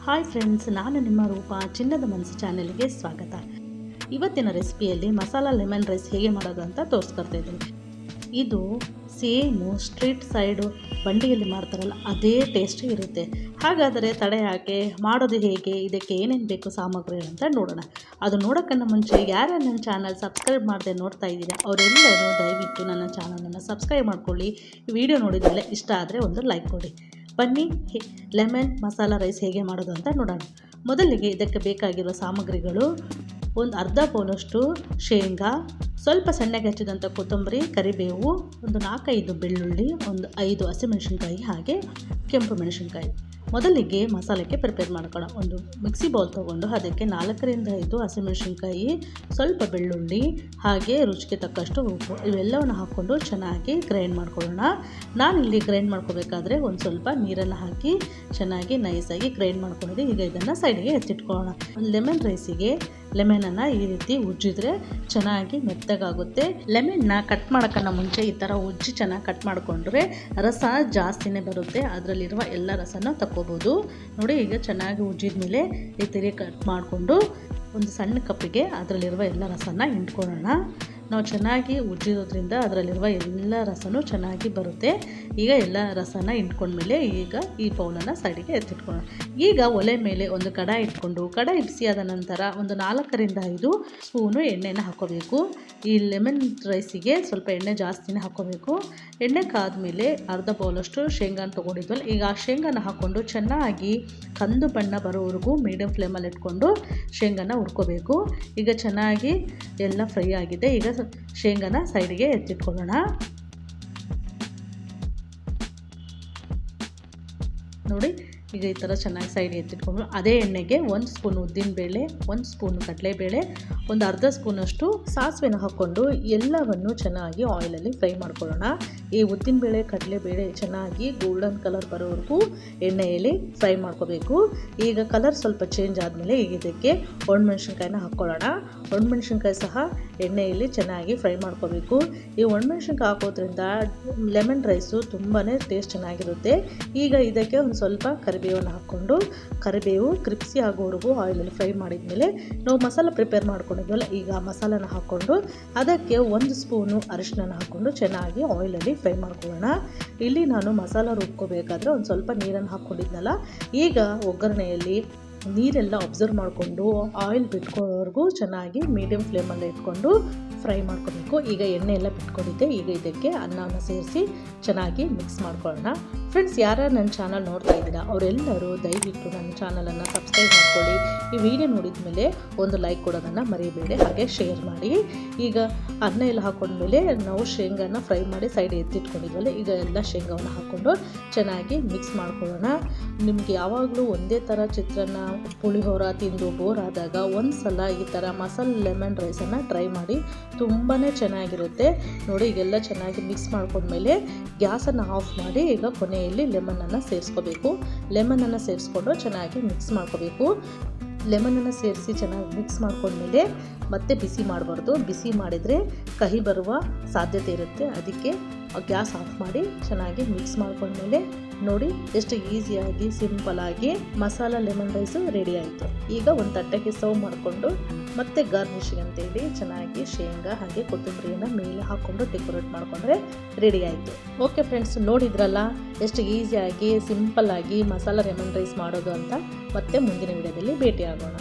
Hi friends, ನಾನು ನಿಮ್ಮ ರೂಪ. ಚಿನ್ನದ ಮನಸ್ಸು ಚಾನೆಲ್ಗೆ ಸ್ವಾಗತ. ಇವತ್ತಿನ ರೆಸಿಪಿಯಲ್ಲಿ ಮಸಾಲ ಲೆಮನ್ ರೈಸ್ ಹೇಗೆ ಮಾಡೋದು ಅಂತ ತೋರಿಸ್ಕೊಡ್ತಾ ಇದ್ದೀನಿ. ಇದು ಸೇಮು ಸ್ಟ್ರೀಟ್ ಸೈಡು ಬಂಡಿಯಲ್ಲಿ ಮಾಡ್ತಾರಲ್ಲ ಅದೇ ಟೇಸ್ಟ್ ಇರುತ್ತೆ. ಹಾಗಾದರೆ ತಡೆ ಹಾಕಿ ಮಾಡೋದು ಹೇಗೆ, ಇದಕ್ಕೆ ಏನೇನು ಬೇಕು ಸಾಮಗ್ರಿ ಅಂತ ನೋಡೋಣ. ಅದು ನೋಡೋಕ್ಕನ್ನ ಮುಂಚೆ ಯಾರು ನನ್ನ ಚಾನಲ್ ಸಬ್ಸ್ಕ್ರೈಬ್ ಮಾಡದೆ ನೋಡ್ತಾ ಇದ್ದೀರಾ ಅವರೆಲ್ಲರೂ ದಯವಿಟ್ಟು ನನ್ನ ಚಾನಲನ್ನು ಸಬ್ಸ್ಕ್ರೈಬ್ ಮಾಡ್ಕೊಳ್ಳಿ. ಈ ವಿಡಿಯೋ ನೋಡಿದ್ಮೇಲೆ ಇಷ್ಟ ಆದರೆ ಒಂದು ಲೈಕ್ ಕೊಡಿ. ಬನ್ನಿ ಲೆಮನ್ ಮಸಾಲ ರೈಸ್ ಹೇಗೆ ಮಾಡೋದು ಅಂತ ನೋಡೋಣ. ಮೊದಲಿಗೆ ಇದಕ್ಕೆ ಬೇಕಾಗಿರುವ ಸಾಮಗ್ರಿಗಳು: ಒಂದು ಅರ್ಧ ಪೌನಷ್ಟು ಶೇಂಗಾ, ಸ್ವಲ್ಪ ಸಣ್ಣಗೆ ಹೆಚ್ಚಿದಂಥ ಕೊತ್ತಂಬರಿ, ಕರಿಬೇವು, ಒಂದು 4-5 ಬೆಳ್ಳುಳ್ಳಿ, ಒಂದು 5 ಹಸಿಮೆಣಸಿನ್ಕಾಯಿ, ಹಾಗೆ ಕೆಂಪು ಮೆಣಸಿನ್ಕಾಯಿ. ಮೊದಲಿಗೆ ಮಸಾಲೆಗೆ ಪ್ರಿಪೇರ್ ಮಾಡ್ಕೊಳ್ಳೋಣ. ಒಂದು ಮಿಕ್ಸಿ ಬೌಲ್ ತೊಗೊಂಡು ಅದಕ್ಕೆ 4-5 ಹಸಿಮೆಣಸಿನ್ಕಾಯಿ, ಸ್ವಲ್ಪ ಬೆಳ್ಳುಳ್ಳಿ, ಹಾಗೆ ರುಚಿಗೆ ತಕ್ಕಷ್ಟು ಉಪ್ಪು ಇವೆಲ್ಲವನ್ನು ಹಾಕ್ಕೊಂಡು ಚೆನ್ನಾಗಿ ಗ್ರೈಂಡ್ ಮಾಡ್ಕೊಳ್ಳೋಣ. ನಾನಿಲ್ಲಿ ಗ್ರೈಂಡ್ ಮಾಡ್ಕೋಬೇಕಾದ್ರೆ ಒಂದು ಸ್ವಲ್ಪ ನೀರನ್ನು ಹಾಕಿ ಚೆನ್ನಾಗಿ ನೈಸಾಗಿ ಗ್ರೈಂಡ್ ಮಾಡ್ಕೊಂಡಿದ್ದೆ. ಈಗ ಇದನ್ನು ಸೈಡಿಗೆ ಎತ್ತಿಟ್ಕೊಳ್ಳೋಣ. ಒಂದು ಲೆಮನ್ ರೈಸಿಗೆ ಲೆಮನನ್ನು ಈ ರೀತಿ ಉಜ್ಜಿದ್ರೆ ಚೆನ್ನಾಗಿ ಮೆತ್ತಗಾಗುತ್ತೆ. ಲೆಮನ್ನ ಕಟ್ ಮಾಡೋಕ್ಕನ್ನ ಮುಂಚೆ ಈ ಥರ ಉಜ್ಜಿ ಚೆನ್ನಾಗಿ ಕಟ್ ಮಾಡಿಕೊಂಡ್ರೆ ರಸ ಜಾಸ್ತಿನೇ ಬರುತ್ತೆ, ಅದರಲ್ಲಿರುವ ಎಲ್ಲ ರಸನ ತಗೋಬೋದು. ನೋಡಿ, ಈಗ ಚೆನ್ನಾಗಿ ಉಜ್ಜಿದ ಮೇಲೆ ಈ ತಿರಿ ಕಟ್ ಮಾಡಿಕೊಂಡು ಒಂದು ಸಣ್ಣ ಕಪ್ಪಿಗೆ ಅದರಲ್ಲಿರುವ ಎಲ್ಲ ರಸನ ಹಿಂಡ್ಕೊಳ್ಳೋಣ. ನಾವು ಚೆನ್ನಾಗಿ ಉಜ್ಜಿರೋದ್ರಿಂದ ಅದರಲ್ಲಿರುವ ಎಲ್ಲ ರಸನೂ ಚೆನ್ನಾಗಿ ಬರುತ್ತೆ. ಈಗ ಎಲ್ಲ ರಸನ ಹಿಂಡ್ಕೊಂಡ್ಮೇಲೆ ಈಗ ಈ ಬೌಲನ್ನು ಸೈಡಿಗೆ ಎತ್ತಿಟ್ಕೊಳ್ಳೋಣ. ಈಗ ಒಲೆ ಮೇಲೆ ಒಂದು ಕಡಾಯಿ ಇಟ್ಕೊಂಡು ಕಡಾಯಿ ಬಿಸಿಯಾದ ನಂತರ ಒಂದು 4-5 ಸ್ಪೂನು ಎಣ್ಣೆನ ಹಾಕ್ಕೋಬೇಕು. ಈ ಲೆಮನ್ ರೈಸಿಗೆ ಸ್ವಲ್ಪ ಎಣ್ಣೆ ಜಾಸ್ತಿನೇ ಹಾಕ್ಕೋಬೇಕು. ಎಣ್ಣೆ ಕಾದ್ಮೇಲೆ ಅರ್ಧ ಬೌಲಷ್ಟು ಶೇಂಗಾನ ತೊಗೊಂಡಿದ್ವಲ್ಲ, ಈಗ ಆ ಶೇಂಗಾನ ಹಾಕ್ಕೊಂಡು ಚೆನ್ನಾಗಿ ಕಂದು ಬಣ್ಣ ಬರೋವರೆಗೂ ಮೀಡಿಯಮ್ ಫ್ಲೇಮಲ್ಲಿ ಇಟ್ಕೊಂಡು ಶೇಂಗಾನ ಹುರ್ಕೋಬೇಕು. ಈಗ ಚೆನ್ನಾಗಿ ಎಲ್ಲ ಫ್ರೈ ಆಗಿದೆ. ಈಗ ಶೇಂಗಾನ ಸೈಡಿಗೆ ಎತ್ತಿಟ್ಕೊಳ್ಳೋಣ. ನೋಡಿ, ಈಗ ಈ ಥರ ಚೆನ್ನಾಗಿ ಸೈಡ್ ಎತ್ತಿಟ್ಕೊಂಡು ಅದೇ ಎಣ್ಣೆಗೆ 1 ಸ್ಪೂನ್ ಉದ್ದಿನಬೇಳೆ, 1 ಸ್ಪೂನ್ ಕಡಲೆಬೇಳೆ, ಒಂದು ಅರ್ಧ ಸ್ಪೂನಷ್ಟು ಸಾಸಿವೆನ ಹಾಕ್ಕೊಂಡು ಎಲ್ಲವನ್ನು ಚೆನ್ನಾಗಿ ಆಯಿಲಲ್ಲಿ ಫ್ರೈ ಮಾಡ್ಕೊಳ್ಳೋಣ. ಈ ಉದ್ದಿನಬೇಳೆ ಕಡಲೆಬೇಳೆ ಚೆನ್ನಾಗಿ ಗೋಲ್ಡನ್ ಕಲರ್ ಬರೋವರೆಗೂ ಎಣ್ಣೆಯಲ್ಲಿ ಫ್ರೈ ಮಾಡ್ಕೋಬೇಕು. ಈಗ ಕಲರ್ ಸ್ವಲ್ಪ ಚೇಂಜ್ ಆದಮೇಲೆ ಈಗ ಇದಕ್ಕೆ ಒಣಮೆಣ್ಸಿನ್ಕಾಯಿನ ಹಾಕ್ಕೊಳ್ಳೋಣ. ಒಣಮೆಣ್ಸಿನ್ಕಾಯಿ ಸಹ ಎಣ್ಣೆಯಲ್ಲಿ ಚೆನ್ನಾಗಿ ಫ್ರೈ ಮಾಡ್ಕೋಬೇಕು. ಈ ಒಣಮೆಣ್ಸಿನ್ಕಾಯಿ ಹಾಕೋದ್ರಿಂದ ಲೆಮನ್ ರೈಸು ತುಂಬಾ ಟೇಸ್ಟ್ ಚೆನ್ನಾಗಿರುತ್ತೆ. ಈಗ ಇದಕ್ಕೆ ಒಂದು ಸ್ವಲ್ಪ ಕರಿಬೇವನ್ನು ಹಾಕ್ಕೊಂಡು ಕರಿಬೇವು ಕ್ರಿಪ್ಸಿ ಆಗೋವರೆಗೂ ಆಯಿಲಲ್ಲಿ ಫ್ರೈ ಮಾಡಿದ್ಮೇಲೆ ನಾವು ಮಸಾಲ ಪ್ರಿಪೇರ್ ಮಾಡ್ಕೊಂಡಿದ್ವಲ್ಲ, ಈಗ ಮಸಾಲನ ಹಾಕ್ಕೊಂಡು ಅದಕ್ಕೆ 1 ಸ್ಪೂನು ಅರಿಶಿನ ಹಾಕ್ಕೊಂಡು ಚೆನ್ನಾಗಿ ಆಯಿಲಲ್ಲಿ ಫ್ರೈ ಮಾಡ್ಕೊಳ್ಳೋಣ. ಇಲ್ಲಿ ನಾನು ಮಸಾಲ ರುಬ್ಕೋಬೇಕಾದ್ರೆ ಒಂದು ಸ್ವಲ್ಪ ನೀರನ್ನು ಹಾಕ್ಕೊಂಡಿದ್ನಲ್ಲ, ಈಗ ಒಗ್ಗರಣೆಯಲ್ಲಿ ನೀರೆಲ್ಲ ಅಬ್ಸರ್ವ್ ಮಾಡಿಕೊಂಡು ಆಯಿಲ್ ಬಿಟ್ಕೊಳ್ಳೋವರೆಗೂ ಚೆನ್ನಾಗಿ ಮೀಡಿಯಮ್ ಫ್ಲೇಮಲ್ಲಿ ಇಟ್ಕೊಂಡು ಫ್ರೈ ಮಾಡ್ಕೋಬೇಕು. ಈಗ ಎಣ್ಣೆ ಎಲ್ಲ ಬಿಟ್ಕೊಂಡಿದ್ದೆ. ಈಗ ಇದಕ್ಕೆ ಅನ್ನವನ್ನು ಸೇರಿಸಿ ಚೆನ್ನಾಗಿ ಮಿಕ್ಸ್ ಮಾಡ್ಕೊಳ್ಳೋಣ. ಫ್ರೆಂಡ್ಸ್, ಯಾರು ನನ್ನ ಚಾನಲ್ ನೋಡ್ತಾ ಇದ್ದೀರಾ ಅವರೆಲ್ಲರೂ ದಯವಿಟ್ಟು ನನ್ನ ಚಾನಲನ್ನು ಸಬ್ಸ್ಕ್ರೈಬ್ ಮಾಡ್ಕೊಳ್ಳಿ. ಈ ವಿಡಿಯೋ ನೋಡಿದ ಮೇಲೆ ಒಂದು ಲೈಕ್ ಕೊಡೋದನ್ನು ಮರಿಬೇಡಿ, ಹಾಗೆ ಶೇರ್ ಮಾಡಿ. ಈಗ ಅನ್ನ ಎಲ್ಲ ಹಾಕೊಂಡ್ಮೇಲೆ ನಾವು ಶೇಂಗಾನ ಫ್ರೈ ಮಾಡಿ ಸೈಡ್ ಎತ್ತಿಟ್ಕೊಂಡಿದ್ವಲ್ಲ, ಈಗ ಎಲ್ಲ ಶೇಂಗಾವನ್ನು ಹಾಕ್ಕೊಂಡು ಚೆನ್ನಾಗಿ ಮಿಕ್ಸ್ ಮಾಡ್ಕೊಳ್ಳೋಣ. ನಿಮ್ಗೆ ಯಾವಾಗಲೂ ಒಂದೇ ಥರ ಚಿತ್ರಾನ್ನ ಪುಳಿಹೋರ ತಿಂದು ಬೋರ್ ಆದಾಗ ಒಂದು ಸಲ ಈ ಥರ ಮಸಾಲೆ ಲೆಮನ್ ರೈಸನ್ನು ಟ್ರೈ ಮಾಡಿ, ತುಂಬಾ ಚೆನ್ನಾಗಿರುತ್ತೆ. ನೋಡಿ, ಈಗೆಲ್ಲ ಚೆನ್ನಾಗಿ ಮಿಕ್ಸ್ ಮಾಡ್ಕೊಂಡ್ಮೇಲೆ ಗ್ಯಾಸನ್ನು ಆಫ್ ಮಾಡಿ ಈಗ ಕೊನೆಯಲ್ಲಿ ಲೆಮನನ್ನು ಸೇರಿಸ್ಕೋಬೇಕು. ಲೆಮನನ್ನು ಸೇರಿಸ್ಕೊಂಡು ಚೆನ್ನಾಗಿ ಮಿಕ್ಸ್ ಮಾಡ್ಕೋಬೇಕು. ಲೆಮನನ್ನು ಸೇರಿಸಿ ಚೆನ್ನಾಗಿ ಮಿಕ್ಸ್ ಮಾಡ್ಕೊಂಡ್ಮೇಲೆ ಮತ್ತೆ ಬಿಸಿ ಮಾಡಬಾರ್ದು. ಬಿಸಿ ಮಾಡಿದರೆ ಕಹಿ ಬರುವ ಸಾಧ್ಯತೆ ಇರುತ್ತೆ. ಅದಕ್ಕೆ ಗ್ಯಾಸ್ ಆಫ್ ಮಾಡಿ ಚೆನ್ನಾಗಿ ಮಿಕ್ಸ್ ಮಾಡ್ಕೊಂಡ್ಮೇಲೆ ನೋಡಿ ಎಷ್ಟು ಈಸಿಯಾಗಿ ಸಿಂಪಲಾಗಿ ಮಸಾಲ ಲೆಮನ್ ರೈಸು ರೆಡಿ ಆಯಿತು. ಈಗ ಒಂದು ತಟ್ಟೆಗೆ ಸರ್ವ್ ಮಾಡಿಕೊಂಡು ಮತ್ತೆ ಗಾರ್ನಿಷಿಂಗ್ ಅಂತೇಳಿ ಚೆನ್ನಾಗಿ ಶೇಂಗಾ ಹಾಗೆ ಕೊತ್ತಂಬರಿಯನ್ನು ಮೇಲೆ ಹಾಕ್ಕೊಂಡು ಡೆಕೋರೇಟ್ ಮಾಡಿಕೊಂಡ್ರೆ ರೆಡಿ ಆಯಿತು. ಓಕೆ ಫ್ರೆಂಡ್ಸ್, ನೋಡಿದ್ರಲ್ಲ ಎಷ್ಟು ಈಸಿಯಾಗಿ ಸಿಂಪಲ್ಲಾಗಿ ಮಸಾಲ ಲೆಮನ್ ರೈಸ್ ಮಾಡೋದು ಅಂತ. ಮತ್ತೆ ಮುಂದಿನ ವಿಡಿಯೋದಲ್ಲಿ ಭೇಟಿ ಆಗೋಣ.